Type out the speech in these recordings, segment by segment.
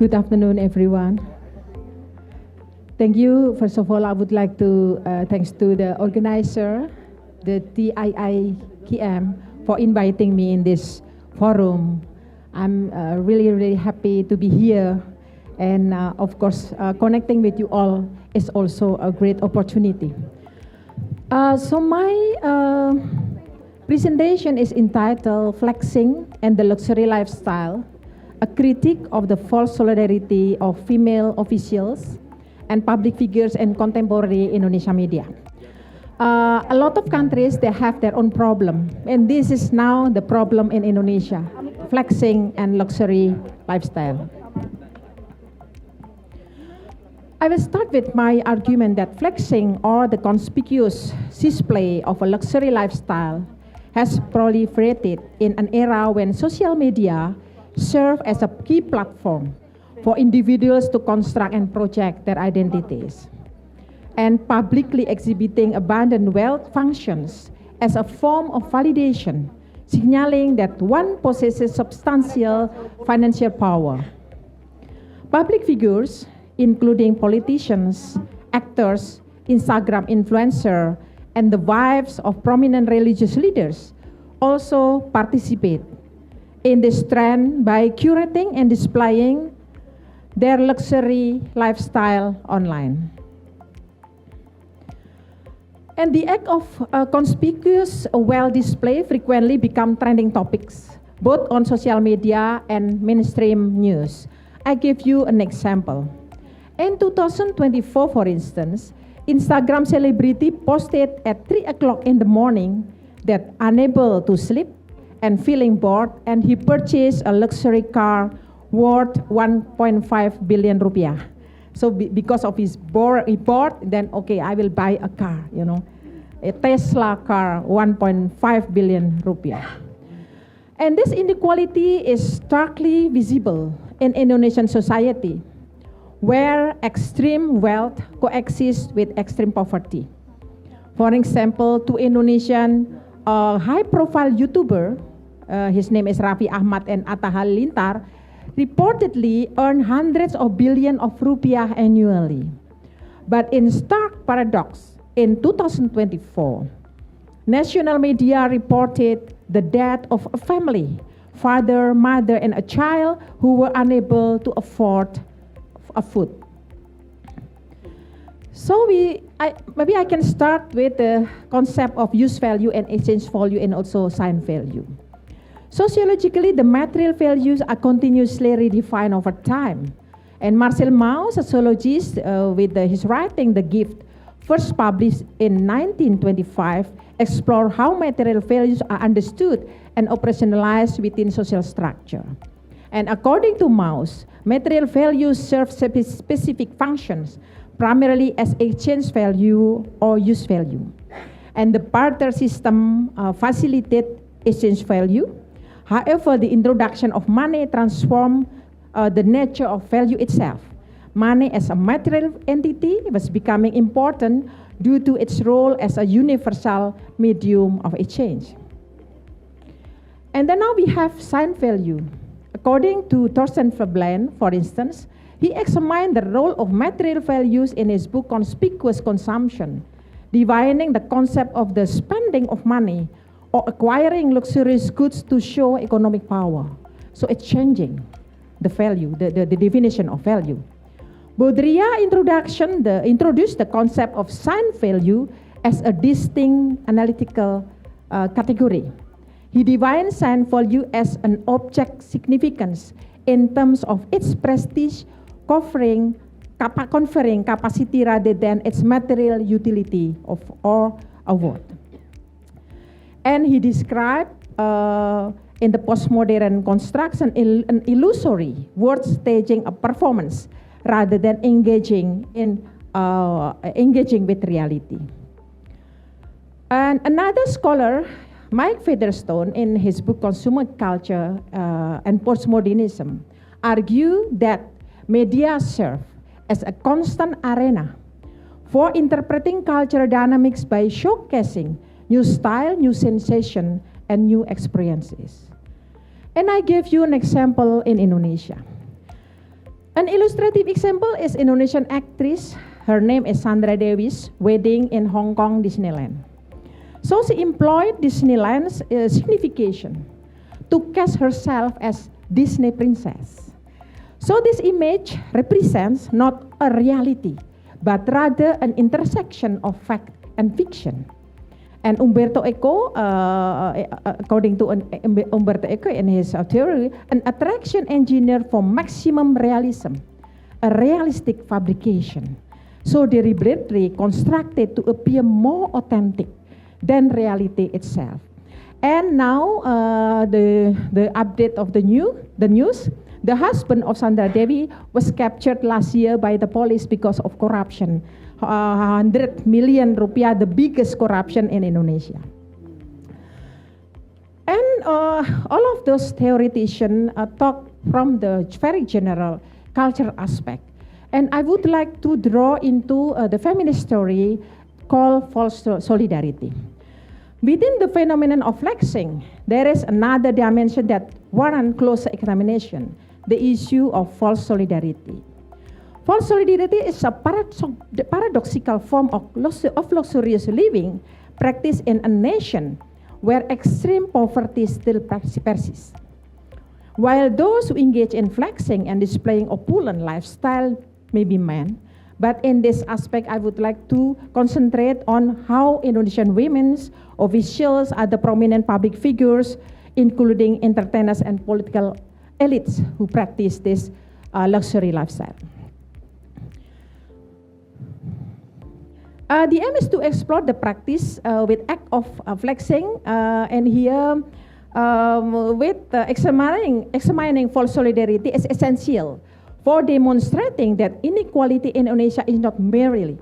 Good afternoon, everyone. Thank you. First of all, I would like to thanks to the organizer, the Tiikm, for inviting me in this forum. I'm really happy to be here, and of course, connecting with you all is also a great opportunity. So my presentation is entitled "Flexing and the Luxury Lifestyle: A critique of the false solidarity of female officials and public figures in contemporary Indonesian media." A lot of countries, they have their own problem, and this is now the problem in Indonesia: flexing and luxury lifestyle. I will start with my argument that flexing, or the conspicuous display of a luxury lifestyle, has proliferated in an era when social media serve as a key platform for individuals to construct and project their identities. And publicly exhibiting abundant wealth functions as a form of validation, signaling that one possesses substantial financial power. Public figures, including politicians, actors, Instagram influencers, and the wives of prominent religious leaders, also participate in this trend by curating and displaying their luxury lifestyle online. And the act of conspicuous wealth display frequently become trending topics, both on social media and mainstream news. I give you an example. In 2024, for instance, Instagram celebrity posted at 3 o'clock in the morning that unable to sleep and feeling bored, and he purchased a luxury car worth 1.5 billion rupiah. So because of his bored, then okay, I will buy a car, a Tesla car, 1.5 billion rupiah. And this inequality is starkly visible in Indonesian society, where extreme wealth coexists with extreme poverty. For example, two Indonesian high-profile YouTuber, his name is Raffi Ahmad and Atta Halilintar, reportedly earn hundreds of billions of rupiah annually. But in stark paradox, in 2024, national media reported the death of a family, father, mother, and a child who were unable to afford a food. So maybe I can start with the concept of use value and exchange value, and also sign value. Sociologically, the material values are continuously redefined over time. And Marcel Mauss, a sociologist, with his writing The Gift, first published in 1925, explored how material values are understood and operationalized within social structure. And according to Mauss, material values serve specific functions, primarily as exchange value or use value. And the barter system facilitates exchange value. However, the introduction of money transformed the nature of value itself. Money as a material entity was becoming important due to its role as a universal medium of exchange. And then now we have sign value. According to Thorsten Veblen, for instance, he examined the role of material values in his book Conspicuous Consumption, defining the concept of the spending of money or acquiring luxurious goods to show economic power. So it's changing the value, the definition of value. Baudrillard's introduced the concept of sign value as a distinct analytical category. He defines sign value as an object significance in terms of its prestige, conferring capacity rather than its material utility or award. And he described in the postmodern construction an illusory word staging a performance rather than engaging with reality. And another scholar, Mike Featherstone, in his book Consumer Culture and Postmodernism, argued that media serve as a constant arena for interpreting cultural dynamics by showcasing new style, new sensation, and new experiences. And I gave you an example in Indonesia. An illustrative example is Indonesian actress. Her name is Sandra Dewi's wedding in Hong Kong Disneyland. So she employed Disneyland's signification to cast herself as Disney princess. So this image represents not a reality, but rather an intersection of fact and fiction. And Umberto Eco, according to Umberto Eco in his theory, an attraction engineer for maximum realism, a realistic fabrication, so deliberately constructed to appear more authentic than reality itself. And now the update of the news. The husband of Sandra Dewi was captured last year by the police because of corruption. 100 million rupiah, the biggest corruption in Indonesia. And all of those theoreticians talk from the very general cultural aspect. And I would like to draw into the feminist story called false solidarity. Within the phenomenon of flexing, there is another dimension that warrants closer examination, the issue of false solidarity. False solidarity is a paradoxical form of luxurious living practiced in a nation where extreme poverty still persists. While those who engage in flexing and displaying opulent lifestyle may be men, but in this aspect I would like to concentrate on how Indonesian women's officials, other prominent public figures, including entertainers and political elites who practice this luxury lifestyle. The aim is to explore the practice with act of flexing, and here with examining false solidarity is essential for demonstrating that inequality in Indonesia is not merely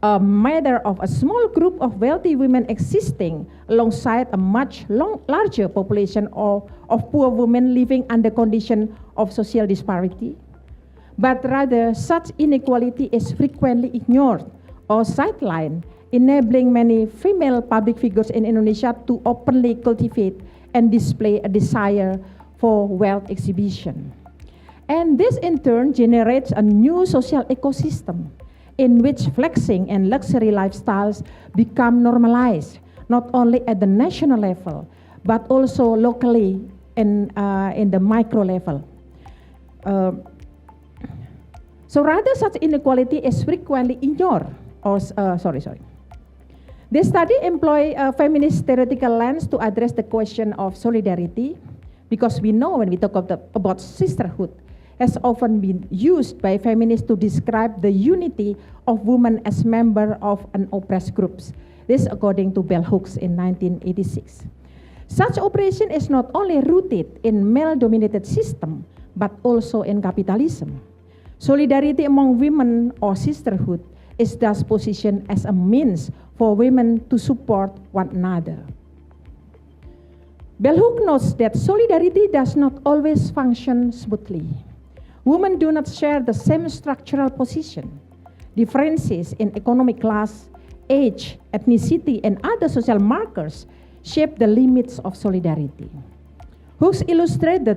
a matter of a small group of wealthy women existing alongside a much larger population of poor women living under conditions of social disparity, but rather such inequality is frequently ignored or sidelined, enabling many female public figures in Indonesia to openly cultivate and display a desire for wealth exhibition. And this in turn generates a new social ecosystem in which flexing and luxury lifestyles become normalized, not only at the national level, but also locally in the micro level. So rather such inequality is frequently ignored. This study employs a feminist theoretical lens to address the question of solidarity, because we know when we talk about sisterhood, has often been used by feminists to describe the unity of women as members of an oppressed groups. This according to Bell Hooks in 1986. Such oppression is not only rooted in male-dominated system, but also in capitalism. Solidarity among women or sisterhood is thus positioned as a means for women to support one another. Bell Hooks notes that solidarity does not always function smoothly. Women do not share the same structural position. Differences in economic class, age, ethnicity, and other social markers shape the limits of solidarity. Hooks illustrates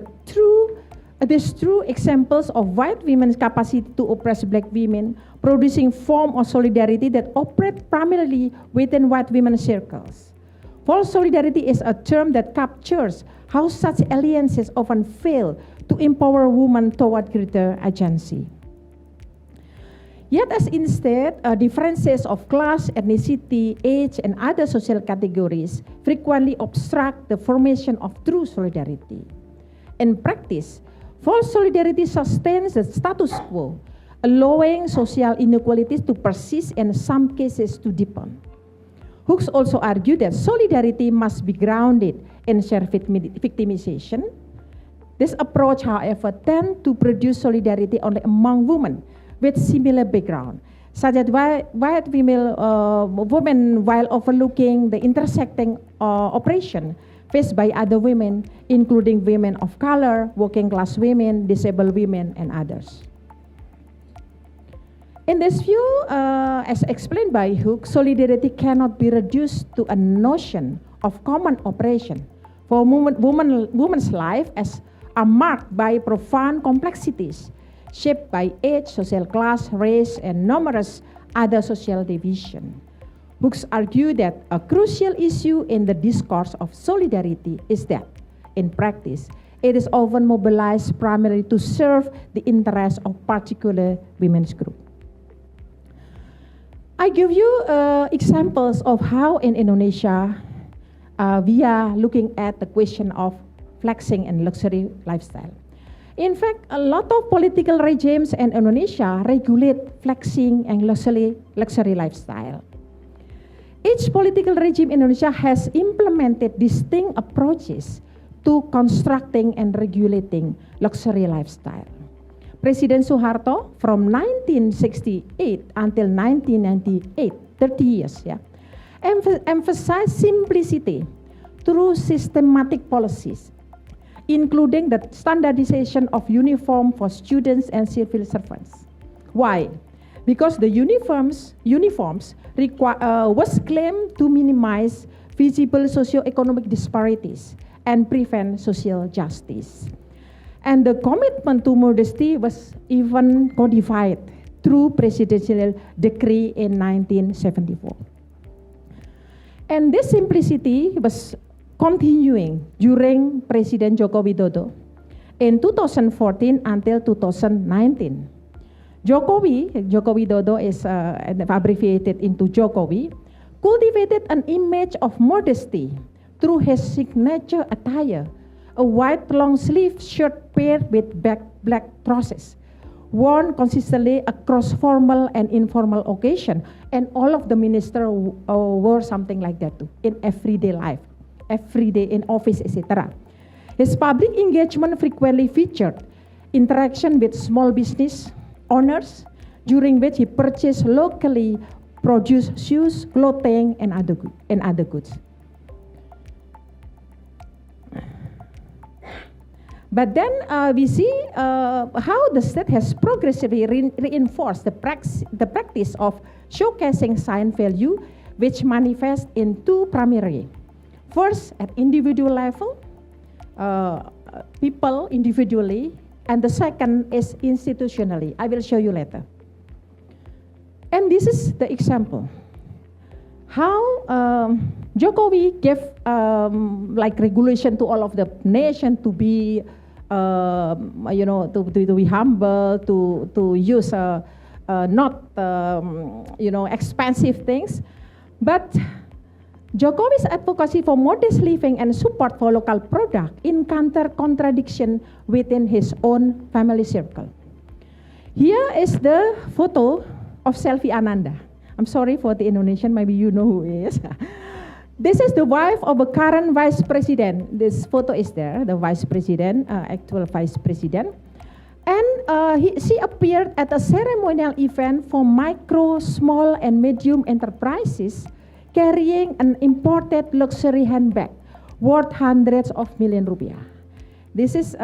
these true examples of white women's capacity to oppress black women, producing form of solidarity that operate primarily within white women's circles. False solidarity is a term that captures how such alliances often fail to empower women toward greater agency. Yet as instead, differences of class, ethnicity, age, and other social categories frequently obstruct the formation of true solidarity. In practice, false solidarity sustains the status quo, allowing social inequalities to persist and in some cases to deepen. Hooks also argued that solidarity must be grounded in shared victimization. This approach, however, tends to produce solidarity only among women with similar background, such that white women, while overlooking the intersecting oppression faced by other women, including women of color, working class women, disabled women, and others. In this view, as explained by Hooks, solidarity cannot be reduced to a notion of common oppression, for women's life as are marked by profound complexities, shaped by age, social class, race, and numerous other social divisions. Hooks argue that a crucial issue in the discourse of solidarity is that, in practice, it is often mobilized primarily to serve the interests of particular women's group. I give you examples of how in Indonesia we are looking at the question of flexing and luxury lifestyle. In fact, a lot of political regimes in Indonesia regulate flexing and luxury lifestyle. Each political regime in Indonesia has implemented distinct approaches to constructing and regulating luxury lifestyle. President Suharto from 1968 until 1998, 30 years, emphasized simplicity through systematic policies, including the standardization of uniform for students and civil servants. Why? Because the uniforms was claimed to minimize visible socio-economic disparities and prevent social justice. And the commitment to modesty was even codified through presidential decree in 1974. And this simplicity was continuing during President Joko Widodo in 2014 until 2019. Joko Widodo is abbreviated into Jokowi, cultivated an image of modesty through his signature attire, a white long-sleeve shirt paired with black trousers, worn consistently across formal and informal occasion, and all of the ministers wore something like that too in everyday life, every day in office, etc. His public engagement frequently featured interaction with small business owners, during which he purchased locally produced shoes, clothing, and other goods. But then we see how the state has progressively reinforced the practice of showcasing sign value, which manifests in two primary. First, at individual level, people individually, and the second is institutionally. I will show you later. And this is the example. How Jokowi gave like regulation to all of the nation to be, to be humble, to use not, expensive things. But Jokowi's advocacy for modest living and support for local product encounter contradiction within his own family circle. Here is the photo of Selvi Ananda. I'm sorry for the Indonesian, maybe you know who he is. This is the wife of a current vice president. This photo is there, the vice president, actual vice president. And she appeared at a ceremonial event for micro, small, and medium enterprises carrying an imported luxury handbag worth hundreds of million rupiah. This is,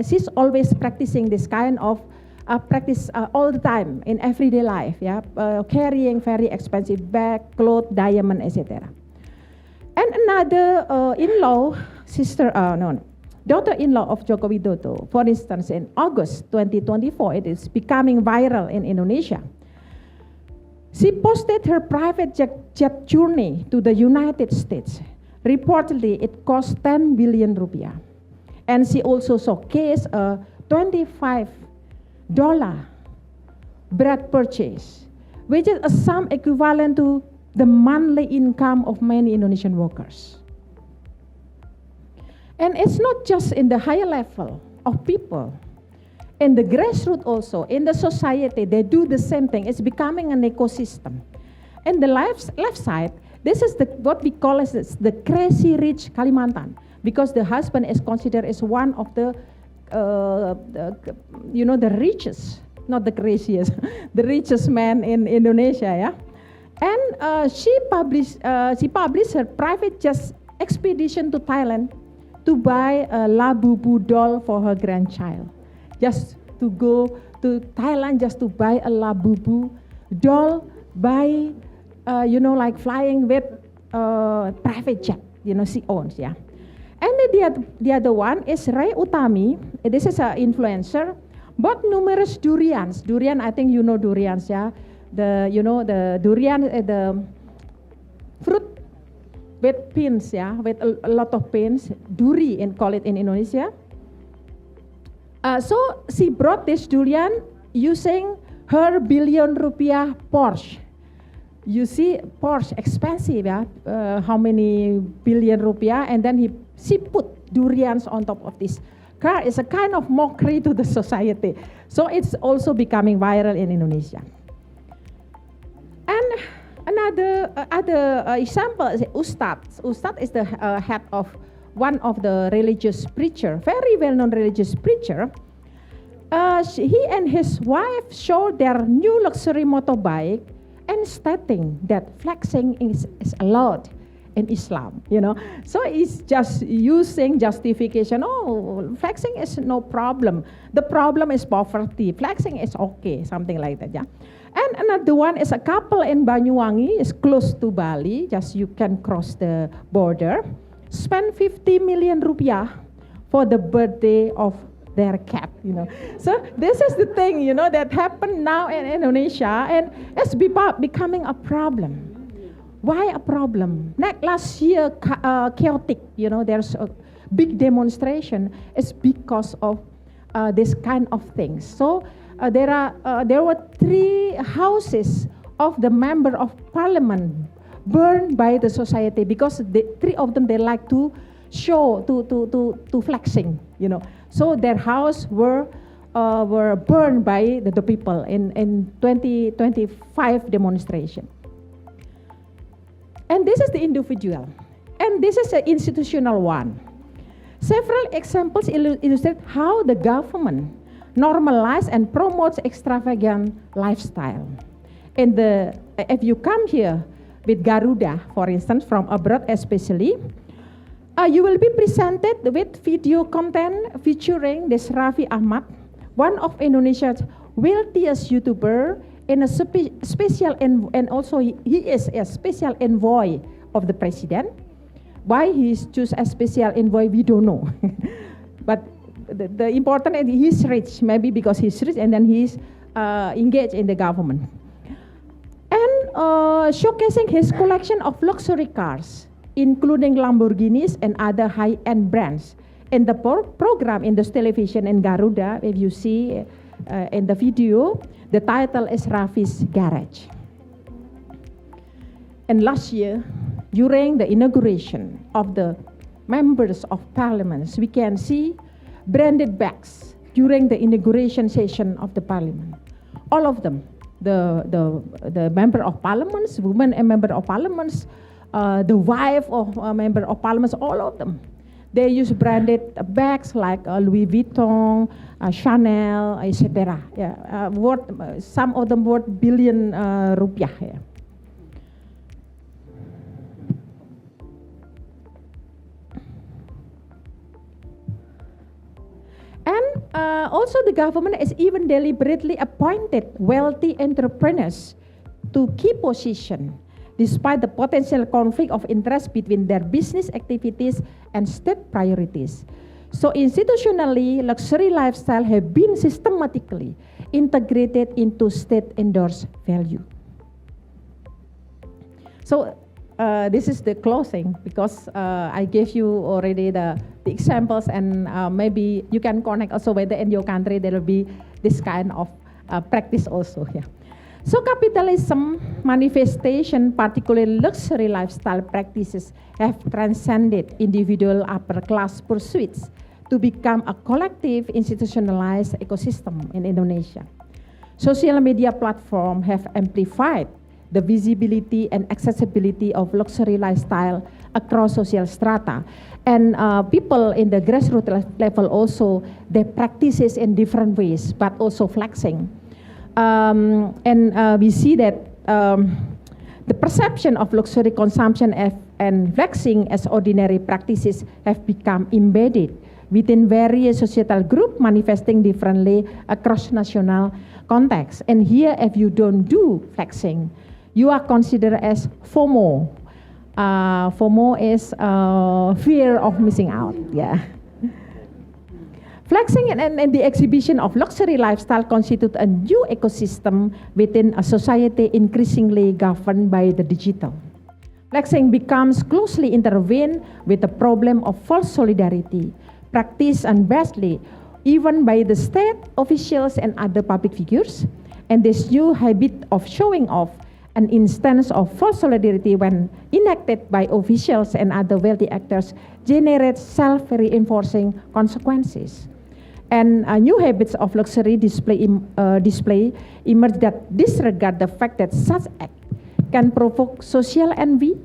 she's always practicing this kind of practice all the time in everyday life, carrying very expensive bag, clothes, diamond, etc. And another daughter-in-law of Joko Widodo, for instance, in August 2024, it is becoming viral in Indonesia. She posted her private jet journey to the United States. Reportedly, it cost 10 billion rupiah. And she also showcased a $25 bread purchase, which is a sum equivalent to the monthly income of many Indonesian workers. And it's not just in the higher level of people. In the grassroots also, in the society, they do the same thing. It's becoming an ecosystem. And the left side, this is what we call as the crazy rich Kalimantan, because the husband is considered as one of the richest, not the craziest, the richest man in Indonesia, And she published her private just expedition to Thailand to buy a Labubu doll for her grandchild. Just to go to Thailand just to buy a Labubu doll, buy, like flying with private jet, she owns, And the other one is Ray Utami. This is an influencer, bought numerous durians. Durian, I think you know durians, yeah. The durian, the fruit with pins, yeah, with a lot of pins. Duri, and call it in Indonesia. So she brought this durian using her billion rupiah Porsche. You see, Porsche expensive, yeah. How many billion rupiah? And then she put durians on top of this car. It's a kind of mockery to the society. So it's also becoming viral in Indonesia. And another other example is Ustad. Ustad is the head of one of the religious preacher, very well-known religious preacher. He and his wife showed their new luxury motorbike and stating that flexing is allowed in Islam, you know. So it's just using justification, oh, flexing is no problem. The problem is poverty. Flexing is okay, something like that, yeah. And another one is a couple in Banyuwangi, is close to Bali, just you can cross the border, spend 50 million rupiah for the birthday of their cat, you know. So this is the thing, you know, that happened now in Indonesia, and it's becoming a problem. Why a problem? Like last year, chaotic, you know, there's a big demonstration. It's because of this kind of things. So there were 3 houses of the member of parliament burned by the society because 3 of them, they like to show to flexing, you know. So their house were burned by the people in 2025 demonstration. And this is the individual, and this is an institutional one. Several examples illustrate how the government normalizes and promotes extravagant lifestyle. And if you come here with Garuda, for instance, from abroad especially, you will be presented with video content featuring Raffi Ahmad, one of Indonesia's wealthiest YouTuber, and a special and also he is a special envoy of the president. Why he choose a special envoy, we don't know. But the important is he's rich, maybe because he's rich, and then he's engaged in the government. And showcasing his collection of luxury cars, including Lamborghinis and other high-end brands. In the program in this television in Garuda, if you see in the video, the title is Raffi's Garage. And last year, during the inauguration of the members of parliament, we can see branded bags during the inauguration session of the parliament. All of them, the member of parliaments, women and member of parliaments, the wife of a member of parliament, all of them. They use branded bags like Louis Vuitton, Chanel, etc. Yeah, some of them worth billion rupiah. Yeah. And also the government has even deliberately appointed wealthy entrepreneurs to key position, despite the potential conflict of interest between their business activities and state priorities. So institutionally, luxury lifestyle have been systematically integrated into state-endorsed value. So this is the closing, because I gave you already the examples, and maybe you can connect also whether in your country there will be this kind of practice also. Yeah. So capitalism manifestation, particularly luxury lifestyle practices, have transcended individual upper class pursuits to become a collective institutionalized ecosystem in Indonesia. Social media platforms have amplified the visibility and accessibility of luxury lifestyle across social strata. And people in the grassroots level also, they practice it in different ways, but also flexing. We see that the perception of luxury consumption and flexing as ordinary practices have become embedded within various societal groups, manifesting differently across national contexts. And here, if you don't do flexing, you are considered as FOMO. FOMO is fear of missing out. Yeah. Flexing and the exhibition of luxury lifestyle constitute a new ecosystem within a society increasingly governed by the digital. Flexing becomes closely intertwined with the problem of false solidarity, practiced unvastly even by the state officials and other public figures, and this new habit of showing off an instance of false solidarity when enacted by officials and other wealthy actors generates self-reinforcing consequences. And new habits of luxury display emerge that disregard the fact that such act can provoke social envy,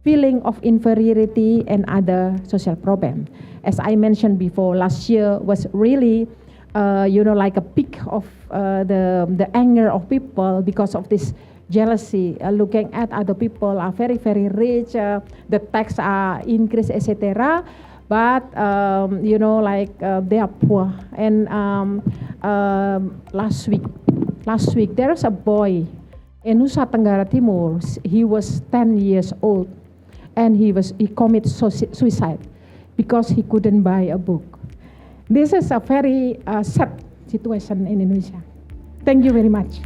feeling of inferiority, and other social problems. As I mentioned before, last year was really, like a peak of the anger of people because of this jealousy, looking at other people are very, very rich, the tax are increased, etc. But they are poor. And last week there's a boy in Nusa Tenggara Timur. He was 10 years old, and he committed suicide because he couldn't buy a book. This is a very sad situation in Indonesia. Thank you very much.